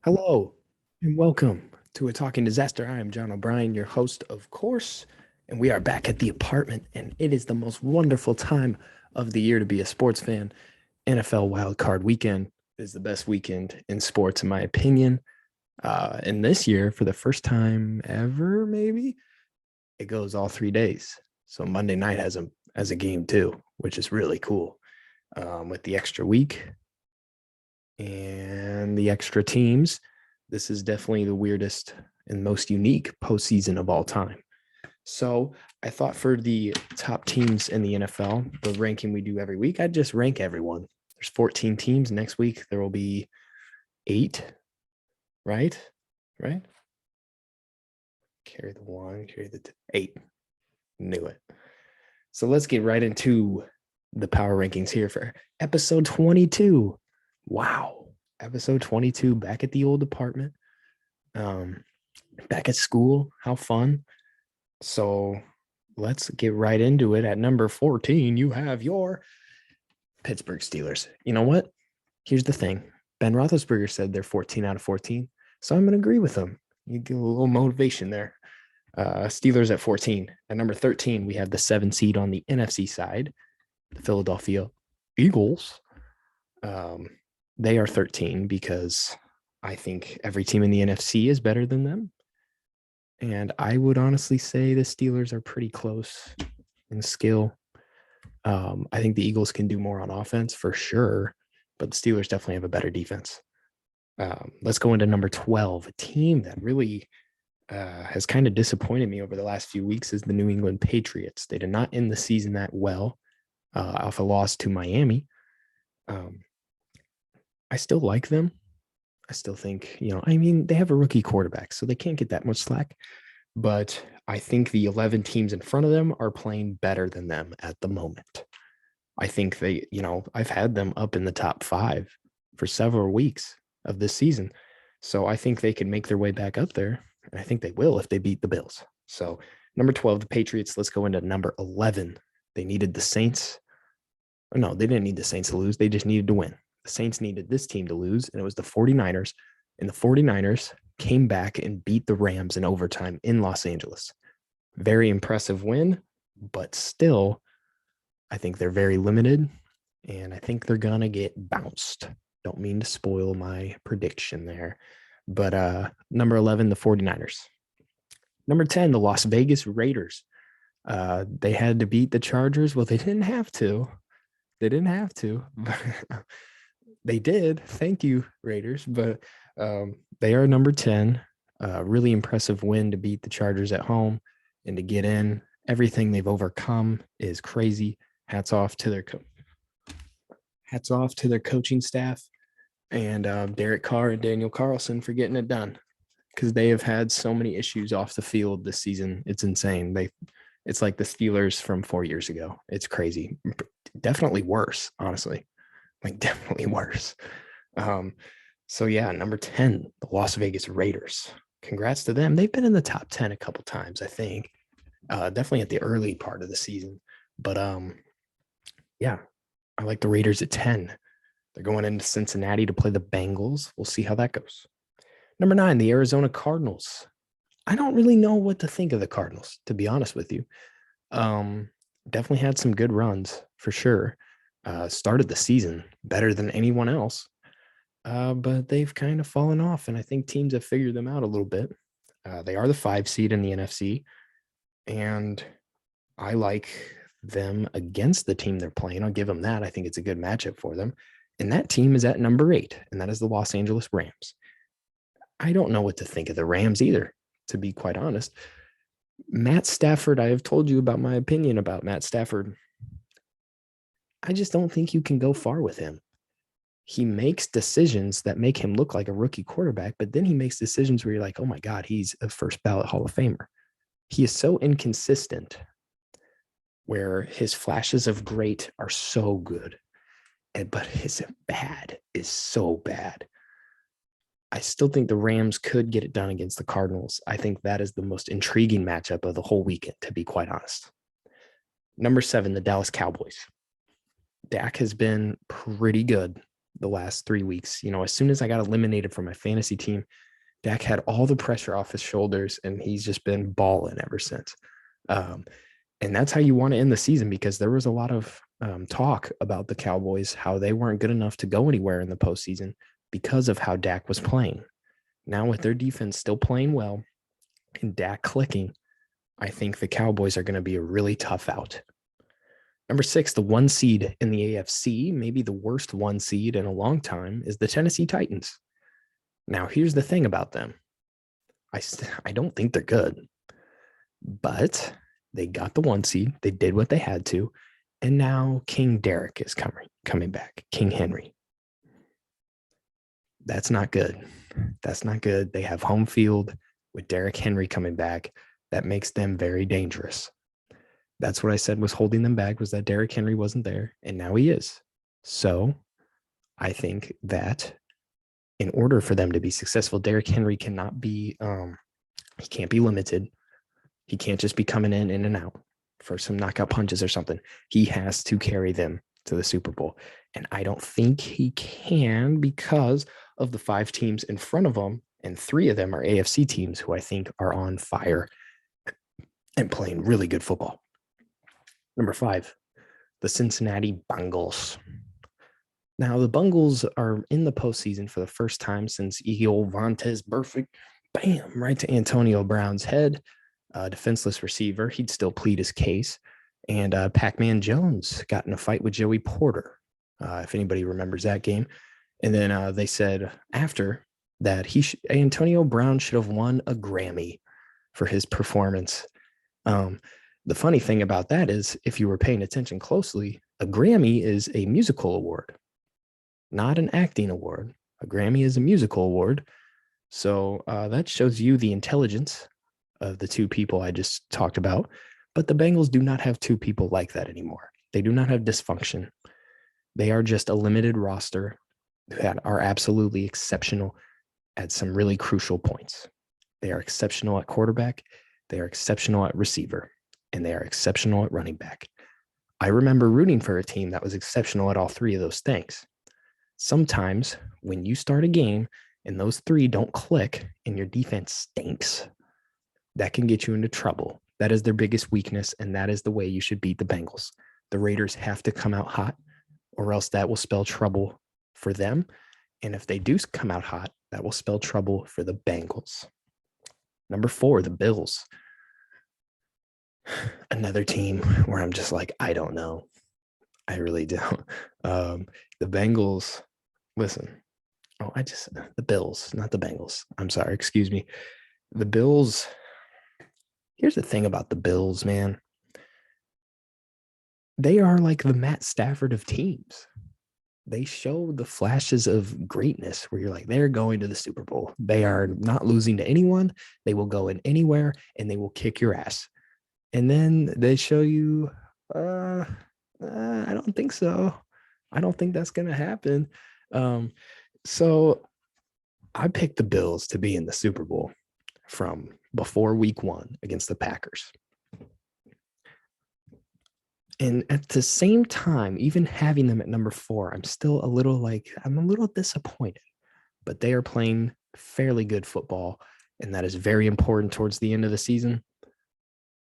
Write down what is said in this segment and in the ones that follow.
Hello and welcome to A Talking Disaster. I am John O'Brien, your host, of course, and we are back at the apartment, and it is the most wonderful time of the year to be a sports fan. NFL Wild Card Weekend is the best weekend in sports, in my opinion. And this year, for the first time ever, maybe it goes all 3 days. So Monday night has a game too, which is really cool. With the extra week, and the extra teams, this is definitely the weirdest and most unique postseason of all time. So I thought for the top teams in the NFL, the ranking we do every week, I'd just rank everyone. There's 14 teams. Next week, there will be 8, right? Right? Carry the 1, carry the 8. Knew it. So let's get right into the power rankings here for episode 22. Wow. Episode 22, back at the old apartment, back at school. How fun. So let's get right into it. At number 14, you have your Pittsburgh Steelers. You know what? Here's the thing. Ben Roethlisberger said they're 14 out of 14. So I'm going to agree with him. You get a little motivation there. Steelers at 14. At number 13, we have the 7 seed on the NFC side, the Philadelphia Eagles. They are 13 because I think every team in the NFC is better than them. And I would honestly say the Steelers are pretty close in skill. I think the Eagles can do more on offense for sure, but the Steelers definitely have a better defense. Let's go into number 12, a team that really has kind of disappointed me over the last few weeks is the New England Patriots. They did not end the season that well off a loss to Miami. I still like them. I still think, they have a rookie quarterback, so they can't get that much slack. But I think the 11 teams in front of them are playing better than them at the moment. I think I've had them up in the top 5 for several weeks of this season. So I think they can make their way back up there. And I think they will if they beat the Bills. So number 12, the Patriots. Let's go into number 11. They needed the Saints. No, they didn't need the Saints to lose. They just needed to win. The Saints needed this team to lose, and it was the 49ers. And the 49ers came back and beat the Rams in overtime in Los Angeles. Very impressive win, but still, I think they're very limited, and I think they're going to get bounced. Don't mean to spoil my prediction there. But number 11, the 49ers. Number 10, the Las Vegas Raiders. They had to beat the Chargers. Well, they didn't have to. They didn't have to. They did. Thank you, Raiders. But they are number 10. Really impressive win to beat the Chargers at home and to get in. Everything they've overcome is crazy. Hats off to their coaching staff and Derek Carr and Daniel Carlson for getting it done, because they have had so many issues off the field this season. It's insane. It's like the Steelers from 4 years ago. It's crazy. Definitely worse, honestly. Like definitely worse. So yeah, number 10, the Las Vegas Raiders. Congrats to them. They've been in the top 10 a couple times, I think. Definitely at the early part of the season. But yeah, I like the Raiders at 10. They're going into Cincinnati to play the Bengals. We'll see how that goes. Number 9, the Arizona Cardinals. I don't really know what to think of the Cardinals, to be honest with you. Definitely had some good runs for sure. Started the season better than anyone else, but they've kind of fallen off, and I think teams have figured them out a little bit. They are the 5 seed in the NFC, and I like them against the team they're playing. I'll give them that. I think it's a good matchup for them. And that team is at number 8, and that is the Los Angeles Rams. I don't know what to think of the Rams either, to be quite honest. Matt Stafford, I have told you about my opinion about Matt Stafford. I just don't think you can go far with him. He makes decisions that make him look like a rookie quarterback, but then he makes decisions where you're like, oh my God, he's a first ballot Hall of Famer. He is so inconsistent, where his flashes of great are so good, but his bad is so bad. I still think the Rams could get it done against the Cardinals. I think that is the most intriguing matchup of the whole weekend, to be quite honest. Number 7, the Dallas Cowboys. Dak has been pretty good the last 3 weeks. As soon as I got eliminated from my fantasy team, Dak had all the pressure off his shoulders, and he's just been balling ever since. Um, and that's how you want to end the season, because there was a lot of talk about the Cowboys, how they weren't good enough to go anywhere in the postseason because of how Dak was playing. Now, with their defense still playing well and Dak clicking, I think the Cowboys are going to be a really tough out. Number 6, the 1 seed in the AFC, maybe the worst 1 seed in a long time, is the Tennessee Titans. Now, here's the thing about them. I don't think they're good, but they got the 1 seed. They did what they had to. And now King Derek is coming back. King Henry. That's not good. That's not good. They have home field with Derek Henry coming back. That makes them very dangerous. That's what I said was holding them back, was that Derek Henry wasn't there, and now he is. So I think that in order for them to be successful, Derek Henry cannot be, he can't be limited. He can't just be coming in and out for some knockout punches or something. He has to carry them to the Super Bowl. And I don't think he can, because of the 5 teams in front of him, and 3 of them are AFC teams who I think are on fire and playing really good football. Number 5, the Cincinnati Bengals. Now, the Bengals are in the postseason for the first time since Eagle Vontaze Burfict, bam, right to Antonio Brown's head, defenseless receiver. He'd still plead his case. And Pac-Man Jones got in a fight with Joey Porter, if anybody remembers that game. And then they said after that Antonio Brown should have won a Grammy for his performance. The funny thing about that is, if you were paying attention closely, a Grammy is a musical award, not an acting award. A Grammy is a musical award. So that shows you the intelligence of the 2 people I just talked about. But the Bengals do not have 2 people like that anymore. They do not have dysfunction. They are just a limited roster that are absolutely exceptional at some really crucial points. They are exceptional at quarterback. They are exceptional at receiver. And they are exceptional at running back. I remember rooting for a team that was exceptional at all 3 of those things. Sometimes when you start a game and those 3 don't click and your defense stinks, that can get you into trouble. That is their biggest weakness, and that is the way you should beat the Bengals. The Raiders have to come out hot, or else that will spell trouble for them. And if they do come out hot, that will spell trouble for the Bengals. Number 4, the Bills. Another team where I'm just like, I don't know. I really don't. The Bengals, listen. The Bills, not the Bengals. I'm sorry, excuse me. The Bills, here's the thing about the Bills, man. They are like the Matt Stafford of teams. They show the flashes of greatness where you're like, they're going to the Super Bowl. They are not losing to anyone. They will go in anywhere and they will kick your ass. And then they show you, I don't think so. I don't think that's going to happen. So I picked the Bills to be in the Super Bowl from before week 1 against the Packers. And at the same time, even having them at number 4, I'm a little disappointed. But they are playing fairly good football, and that is very important towards the end of the season.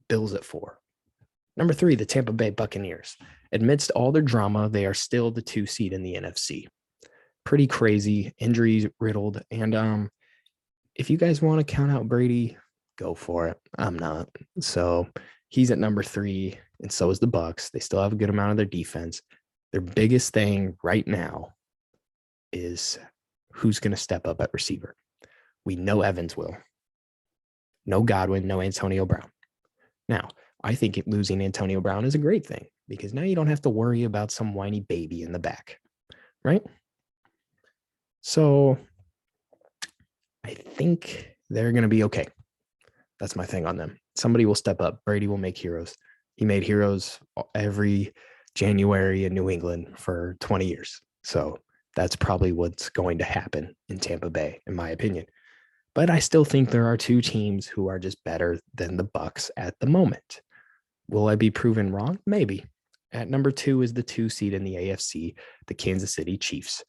Bills at 4. Number 3, the Tampa Bay Buccaneers. Amidst all their drama, they are still the 2 seed in the NFC. Pretty crazy, injuries riddled. And if you guys want to count out Brady, go for it. I'm not. So he's at number 3, and so is the Bucs. They still have a good amount of their defense. Their biggest thing right now is who's going to step up at receiver. We know Evans will. No Godwin, no Antonio Brown. Now, I think losing Antonio Brown is a great thing, because now you don't have to worry about some whiny baby in the back, right? So I think they're going to be okay. That's my thing on them. Somebody will step up. Brady will make heroes. He made heroes every January in New England for 20 years. So that's probably what's going to happen in Tampa Bay, in my opinion. But I still think there are 2 teams who are just better than the Bucs at the moment. Will I be proven wrong? Maybe. At number 2 is the 2 seed in the AFC, the Kansas City Chiefs.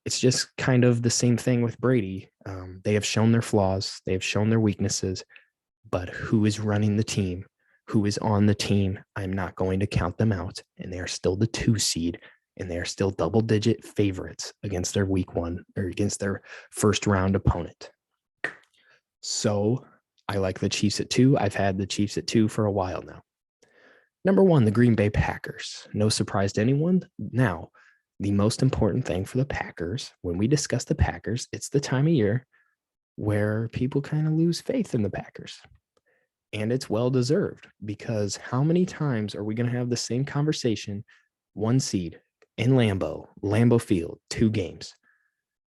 it's just kind of the same thing with Brady. They have shown their flaws, they have shown their weaknesses, but who is running the team? Who is on the team? I'm not going to count them out. And they are still the 2 seed, and they are still double-digit favorites against their week 1 or against their first round opponent. So I like the Chiefs at 2. I've had the Chiefs at 2 for a while now. Number 1, the Green Bay Packers. No surprise to anyone. Now, the most important thing for the Packers, when we discuss the Packers, it's the time of year where people kind of lose faith in the Packers. And it's well-deserved, because how many times are we going to have the same conversation? 1 seed in Lambeau Field, 2 games.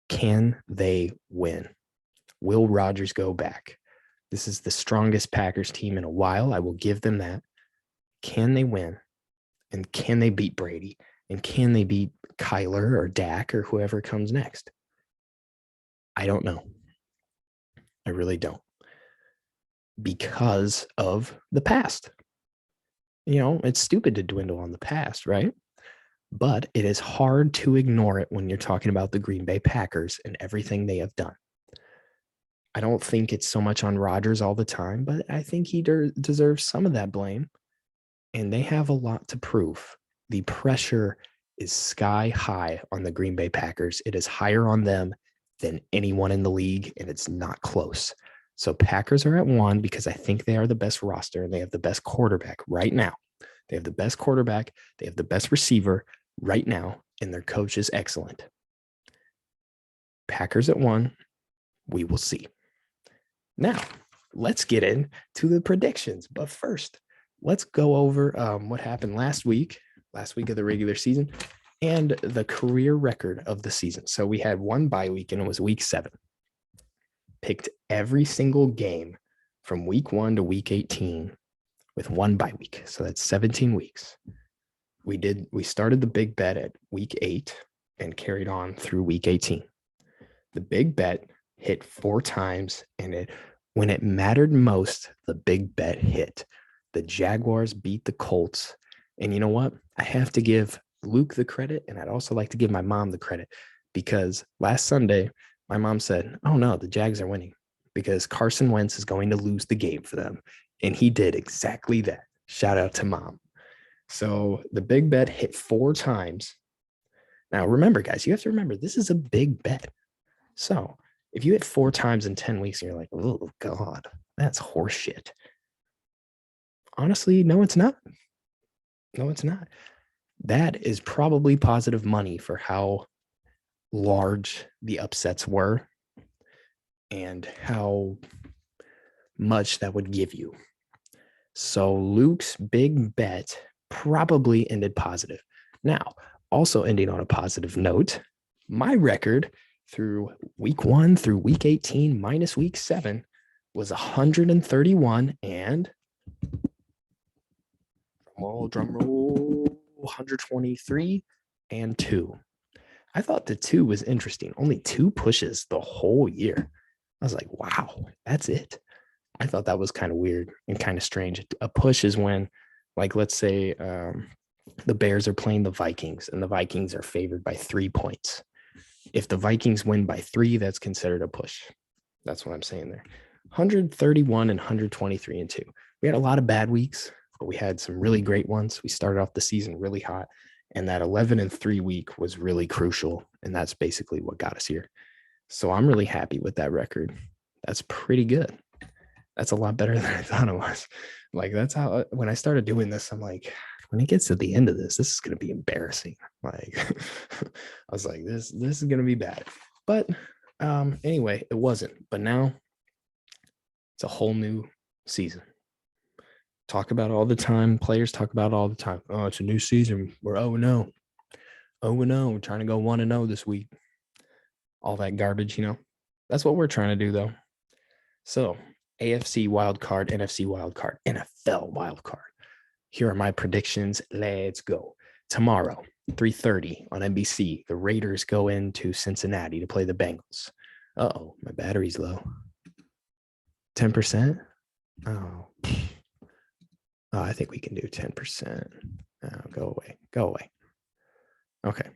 Can they win? Will Rodgers go back? This is the strongest Packers team in a while. I will give them that. Can they win? And can they beat Brady? And can they beat Kyler or Dak or whoever comes next? I don't know. I really don't. Because of the past. It's stupid to dwindle on the past, right? But it is hard to ignore it when you're talking about the Green Bay Packers and everything they have done. I don't think it's so much on Rodgers all the time, but I think he deserves some of that blame. And they have a lot to prove. The pressure is sky high on the Green Bay Packers. It is higher on them than anyone in the league, and it's not close. So Packers are at 1 because I think they are the best roster, and they have the best quarterback right now. They have the best quarterback. They have the best receiver right now, and their coach is excellent. Packers at 1. We will see. Now, let's get into the predictions. But first, let's go over what happened last week of the regular season, and the career record of the season. So we had 1 bye week, and it was week 7. Picked every single game from week 1 to week 18 with 1 bye week. So that's 17 weeks. We started the big bet at week 8 and carried on through week 18. The big bet hit 4 times, and when it mattered most, the big bet hit. The Jaguars beat the Colts. And you know what? I have to give Luke the credit, and I'd also like to give my mom the credit, because last Sunday, my mom said, "Oh no, the Jags are winning because Carson Wentz is going to lose the game for them." And he did exactly that. Shout out to mom. So the big bet hit 4 times. Now, remember, guys, you have to remember, this is a big bet. So if you hit 4 times in 10 weeks and you're like, "Oh God, that's horseshit." Honestly, no, it's not. No, it's not. That is probably positive money for how large the upsets were and how much that would give you. So Luke's big bet probably ended positive. Now, also ending on a positive note, my record through week 1 through week 18 minus week 7 was 131 and drum roll, 123 and 2. I thought the 2 was interesting. Only 2 pushes the whole year. I was like, wow, that's it. I thought that was kind of weird and kind of strange. A push is when, like, let's say the Bears are playing the Vikings and the Vikings are favored by 3 points. If the Vikings win by 3, that's considered a push. That's what I'm saying there. 131 and 123 and 2. We had a lot of bad weeks, but we had some really great ones. We started off the season really hot, and that 11-3 week was really crucial, and that's basically what got us here. So I'm really happy with that record. That's pretty good. That's a lot better than I thought it was. Like, that's how, when I started doing this, I'm like, when it gets to the end of this is going to be embarrassing. Like, I was like, this is going to be bad. But anyway, it wasn't. But now it's a whole new season. Talk about all the time. Players talk about all the time. Oh, it's a new season. We're 0-0. 0-0. We're trying to go 1-0 this week. All that garbage, That's what we're trying to do, though. So, AFC wildcard, NFC wildcard, NFL wildcard. Here are my predictions. Let's go. Tomorrow, 3:30 on NBC, the Raiders go into Cincinnati to play the Bengals. Uh-oh, my battery's low. 10%? Oh, I think we can do 10%. Oh, go away. Okay.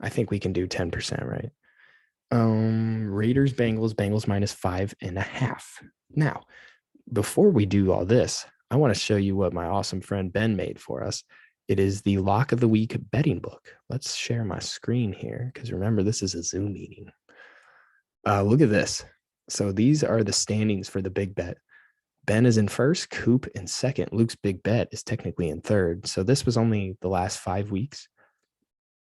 I think we can do 10%, right? Raiders, Bengals -5.5. Now, before we do all this, I want to show you what my awesome friend Ben made for us. It is the Lock of the Week betting book. Let's share my screen here because remember, this is a Zoom meeting. Look at this. So these are the standings for the big bet. Ben is in first, Coop in second. Luke's big bet is technically in third. So this was only the last 5 weeks.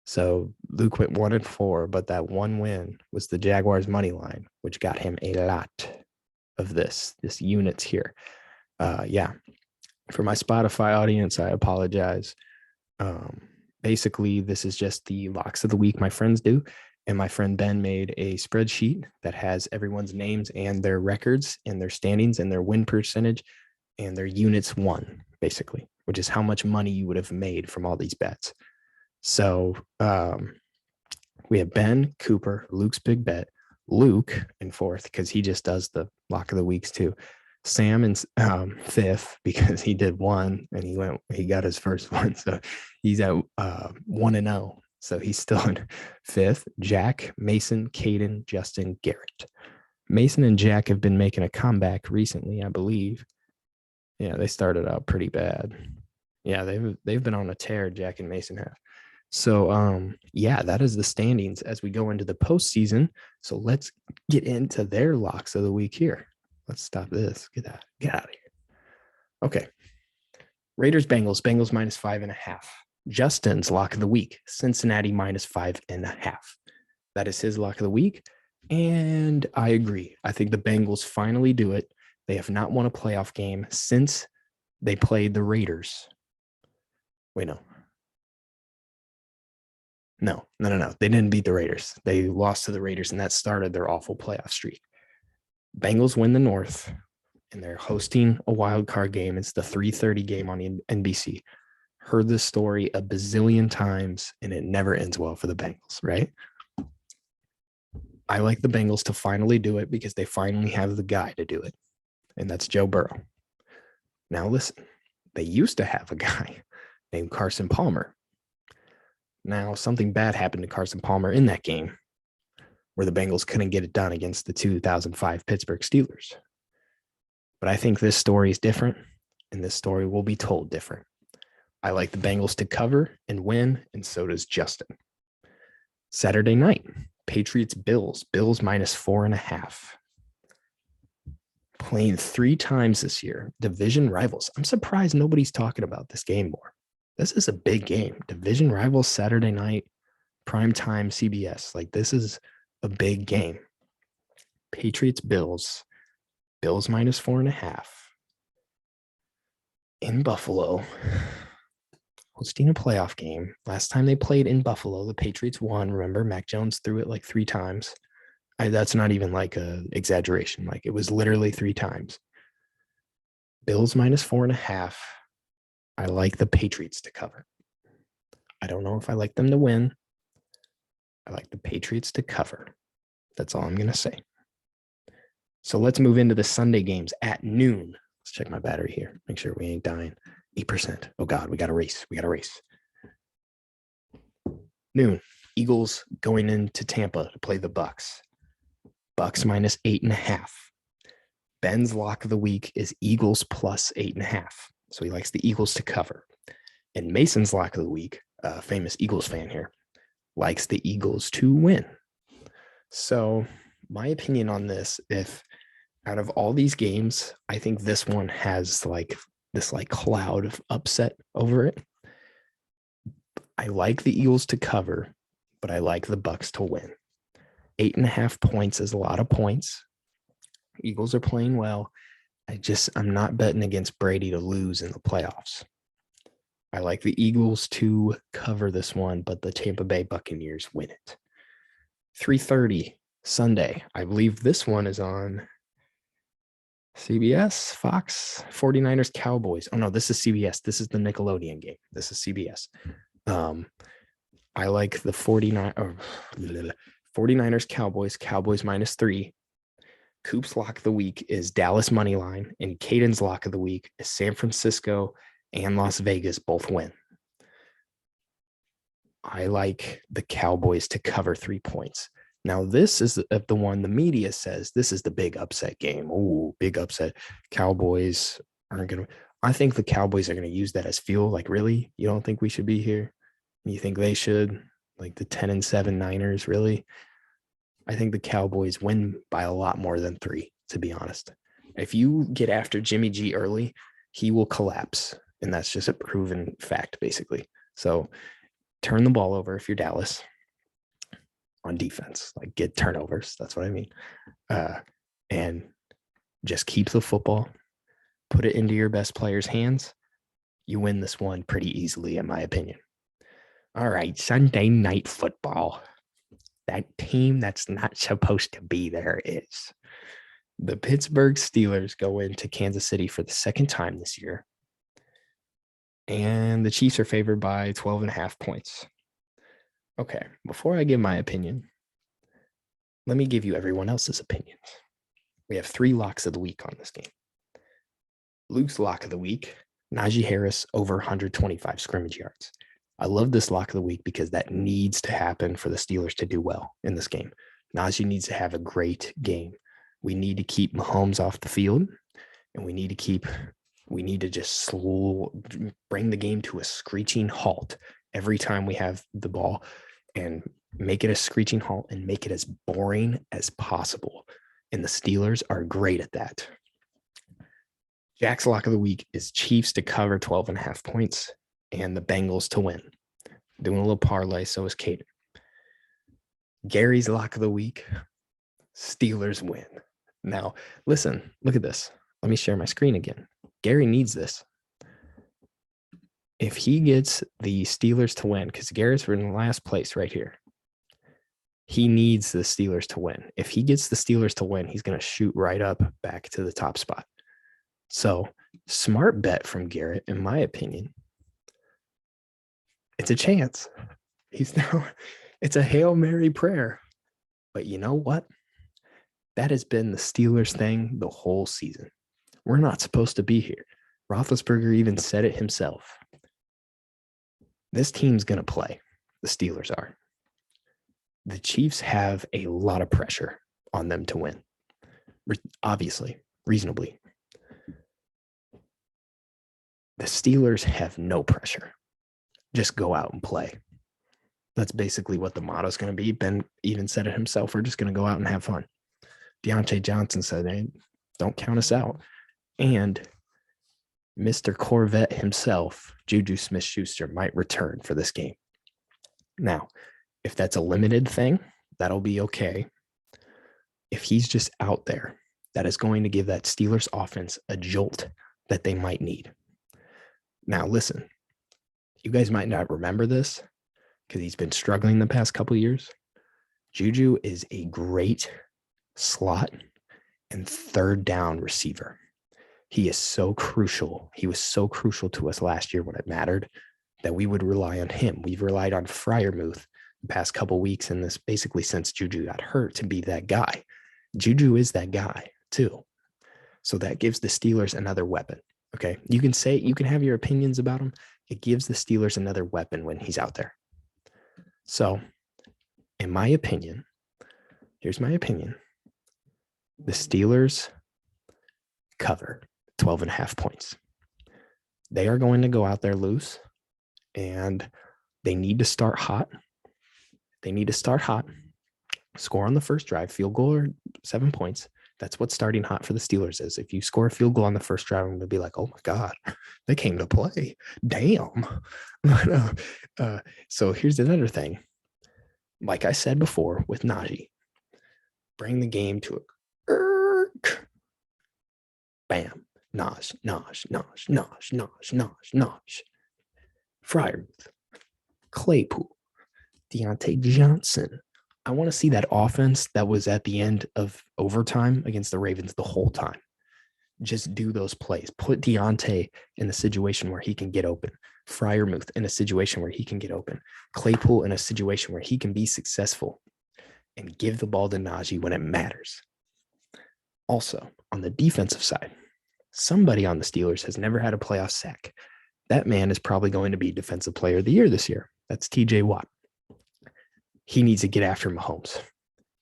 So Luke went 1-4, but that one win was the Jaguars money line, which got him a lot of this units here. Yeah. For my Spotify audience, I apologize. Basically, this is just the locks of the week my friends do. And my friend Ben made a spreadsheet that has everyone's names and their records and their standings and their win percentage and their units won, basically, which is how much money you would have made from all these bets. So we have Ben, Cooper, Luke's big bet, Luke in fourth because he just does the lock of the weeks too. Sam in fifth because he did one and he got his first one. So he's at 1-0. So he's still in fifth. Jack, Mason, Caden, Justin, Garrett. Mason and Jack have been making a comeback recently, I believe. Yeah, they started out pretty bad. Yeah, they've been on a tear, Jack and Mason have. So yeah, that is the standings as we go into the postseason. So let's get into their locks of the week here. Let's stop this. Get out of here. Okay. Raiders, Bengals -5.5. Justin's lock of the week, Cincinnati -5.5. That is his lock of the week. And I agree. I think the Bengals finally do it. They have not won a playoff game since they played the Raiders. Wait, no. No. They didn't beat the Raiders. They lost to the Raiders, and that started their awful playoff streak. Bengals win the North, and they're hosting a wild card game. It's the 3:30 game on NBC. Heard this story a bazillion times, and it never ends well for the Bengals, right? I like the Bengals to finally do it because they finally have the guy to do it, and that's Joe Burrow. Now listen, they used to have a guy named Carson Palmer. Now something bad happened to Carson Palmer in that game where the Bengals couldn't get it done against the 2005 Pittsburgh Steelers. But I think this story is different, and this story will be told different. I like the Bengals to cover and win, and so does Justin. Saturday night, Patriots, Bills -4.5. Playing 3 times this year, division rivals. I'm surprised nobody's talking about this game more. This is a big game. Division rivals Saturday night, primetime CBS. Like this is a big game. Patriots, Bills -4.5 in Buffalo, hosting a playoff game. Last time they played in Buffalo, the Patriots won. Remember, Mac Jones threw it like 3 times. That's not even like an exaggeration. Like it was literally 3 times. Bills -4.5. I like the Patriots to cover. I don't know if I like them to win. I like the Patriots to cover. That's all I'm going to say. So let's move into the Sunday games at noon. Let's check my battery here. Make sure we ain't dying. 8%. Oh, God, we got to race. Noon. Eagles going into Tampa to play the Bucs. Bucs -8.5. Ben's lock of the week is Eagles +8.5. So he likes the Eagles to cover. And Mason's lock of the week, famous Eagles fan here, likes the Eagles to win. So my opinion on this, if out of all these games, I think this one has like this like cloud of upset over it. I like the Eagles to cover, but I like the Bucs to win. 8.5 points is a lot of points. Eagles are playing well. I'm not betting against Brady to lose in the playoffs. I like the Eagles to cover this one, but the Tampa Bay Buccaneers win it. 3:30 Sunday. I believe this one is on CBS, Fox, 49ers, Cowboys. Oh, no, this is CBS. This is the Nickelodeon game. This is CBS. I like the 49ers, Cowboys -3. Coop's lock of the week is Dallas money line, and Caden's lock of the week is San Francisco and Las Vegas both win. I like the Cowboys to cover 3 points. Now, this is the one the media says this is the big upset game. Oh, big upset. Cowboys aren't going to. I think the Cowboys are going to use that as fuel. Like, really? You don't think we should be here? You think they should? Like the 10-7 Niners, really? I think the Cowboys win by a lot more than 3, to be honest. If you get after Jimmy G early, he will collapse. And that's just a proven fact, basically. So turn the ball over if you're Dallas on defense, like get turnovers. That's what I mean. And just keep the football, put it into your best player's hands. You win this one pretty easily, in my opinion. All right, Sunday Night Football. That team that's not supposed to be there is. The Pittsburgh Steelers go into Kansas City for the second time this year. And the Chiefs are favored by 12.5 points. Okay, before I give my opinion, let me give you everyone else's opinions. We have 3 locks of the week on this game. Luke's lock of the week, Najee Harris over 125 scrimmage yards. I love this lock of the week because that needs to happen for the Steelers to do well in this game. Najee needs to have a great game. We need to keep Mahomes off the field, and we need to just bring the game to a screeching halt every time we have the ball and make it a screeching halt and make it as boring as possible. And the Steelers are great at that. Jack's lock of the week is Chiefs to cover 12.5 points and the Bengals to win. Doing a little parlay, so is Caden. Gary's lock of the week, Steelers win. Now, listen, look at this. Let me share my screen again. Gary needs this. If he gets the Steelers to win, because Gary's in last place right here, he needs the Steelers to win. If he gets the Steelers to win, he's going to shoot right up back to the top spot. So, smart bet from Garrett, in my opinion. It's a chance. It's a Hail Mary prayer. But you know what? That has been the Steelers thing the whole season. We're not supposed to be here. Roethlisberger even said it himself. This team's going to play. The Steelers are. The Chiefs have a lot of pressure on them to win. Obviously, reasonably. The Steelers have no pressure. Just go out and play. That's basically what the motto is going to be. Ben even said it himself. We're just going to go out and have fun. Deontay Johnson said, hey, don't count us out. And Mr. Corvette himself, Juju Smith-Schuster, might return for this game. Now, if that's a limited thing, that'll be okay. If he's just out there, that is going to give that Steelers offense a jolt that they might need. Now, listen, you guys might not remember this because he's been struggling the past couple of years. Juju is a great slot and third down receiver. He is so crucial. He was so crucial to us last year when it mattered that we would rely on him. We've relied on Freiermuth the past couple of weeks and this basically since Juju got hurt to be that guy. Juju is that guy too. So that gives the Steelers another weapon. Okay. You can have your opinions about him. It gives the Steelers another weapon when he's out there. So in my opinion, here's my opinion. The Steelers cover 12.5 points. They are going to go out there loose and they need to start hot. Score on the first drive, field goal or 7 points. That's what starting hot for the Steelers is. If you score a field goal on the first drive, I'm going to be like, oh my God, they came to play. Damn. So here's another thing. Like I said before with Najee, bring the game to a bam. Naj. Freiermuth, Claypool, Deontay Johnson. I want to see that offense that was at the end of overtime against the Ravens the whole time. Just do those plays. Put Deontay in a situation where he can get open. Freiermuth in a situation where he can get open. Claypool in a situation where he can be successful. And give the ball to Najee when it matters. Also, on the defensive side, somebody on the Steelers has never had a playoff sack. That man is probably going to be Defensive Player of the Year this year. That's TJ Watt. He needs to get after Mahomes.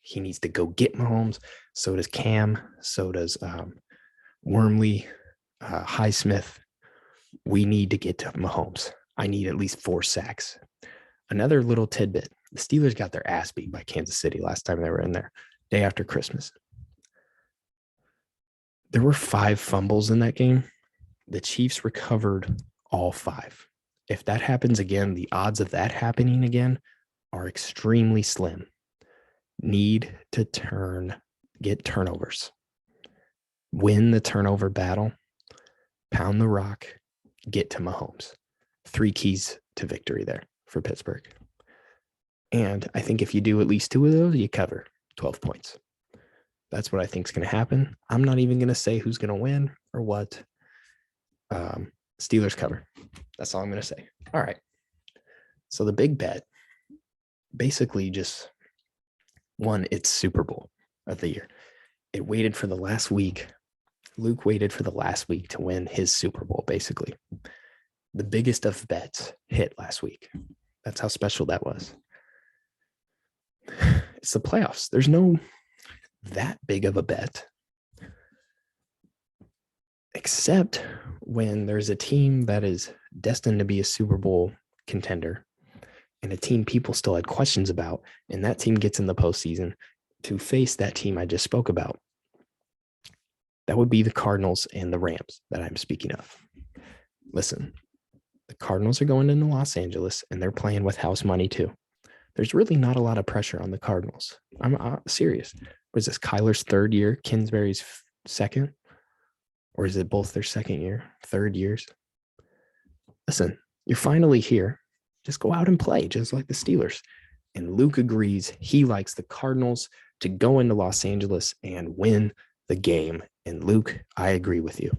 He needs to go get Mahomes. So does Cam. So does Wormley, Highsmith. We need to get to Mahomes. I need at least 4 sacks. Another little tidbit. The Steelers got their ass beat by Kansas City last time they were in there, day after Christmas. There were 5 fumbles in that game. The Chiefs recovered all 5. If that happens again, the odds of that happening again are extremely slim. Need to get turnovers. Win the turnover battle. Pound the rock. Get to Mahomes. 3 keys to victory there for Pittsburgh. And I think if you do at least 2 of those, you cover 12 points. That's what I think is going to happen. I'm not even going to say who's going to win or what. Steelers cover. That's all I'm going to say. All right. So the big bet, basically just won its Super Bowl of the year. It waited for the last week. Luke waited for the last week to win his Super Bowl, basically. The biggest of bets hit last week. That's how special that was. It's the playoffs. There's no that big of a bet, except when there's a team that is destined to be a Super Bowl contender and a team people still had questions about, and that team gets in the postseason to face that team I just spoke about. That would be the Cardinals and the Rams that I'm speaking of. Listen, the Cardinals are going into Los Angeles, and they're playing with house money too. There's really not a lot of pressure on the Cardinals. I'm serious. Was this Kyler's 3rd year, Kingsbury's 2nd? Or is it both their 2nd year, 3rd years? Listen, you're finally here. Just go out and play, just like the Steelers. And Luke agrees. He likes the Cardinals to go into Los Angeles and win the game. And Luke, I agree with you.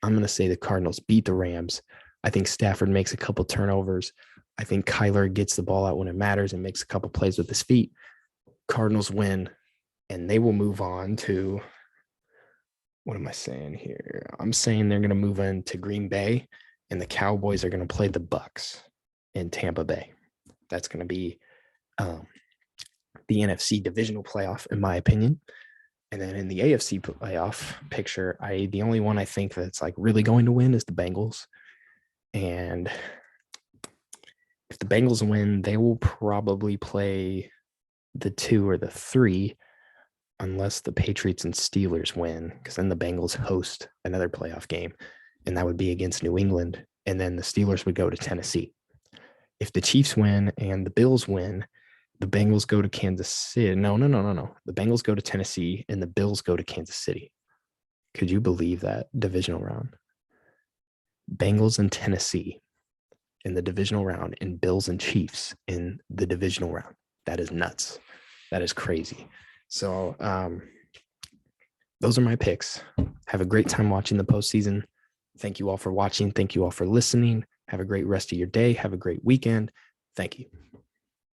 I'm going to say the Cardinals beat the Rams. I think Stafford makes a couple turnovers. I think Kyler gets the ball out when it matters and makes a couple plays with his feet. Cardinals win, and they will move on to, what am I saying here? I'm saying they're going to move into Green Bay, and the Cowboys are going to play the Bucs in Tampa Bay. That's going to be the NFC divisional playoff, in my opinion. And then in the AFC playoff picture, the only one I think that's like really going to win is the Bengals. And if the Bengals win, they will probably play the 2 or the 3 unless the Patriots and Steelers win, because then the Bengals host another playoff game, and that would be against New England, and then the Steelers would go to Tennessee. If the Chiefs win and the Bills win, the Bengals go to Kansas City. No. The Bengals go to Tennessee, and the Bills go to Kansas City. Could you believe that divisional round? Bengals and Tennessee in the divisional round, and Bills and Chiefs in the divisional round. That is nuts. That is crazy. So those are my picks. Have a great time watching the postseason. Thank you all for watching. Thank you all for listening. Have a great rest of your day. Have a great weekend. Thank you.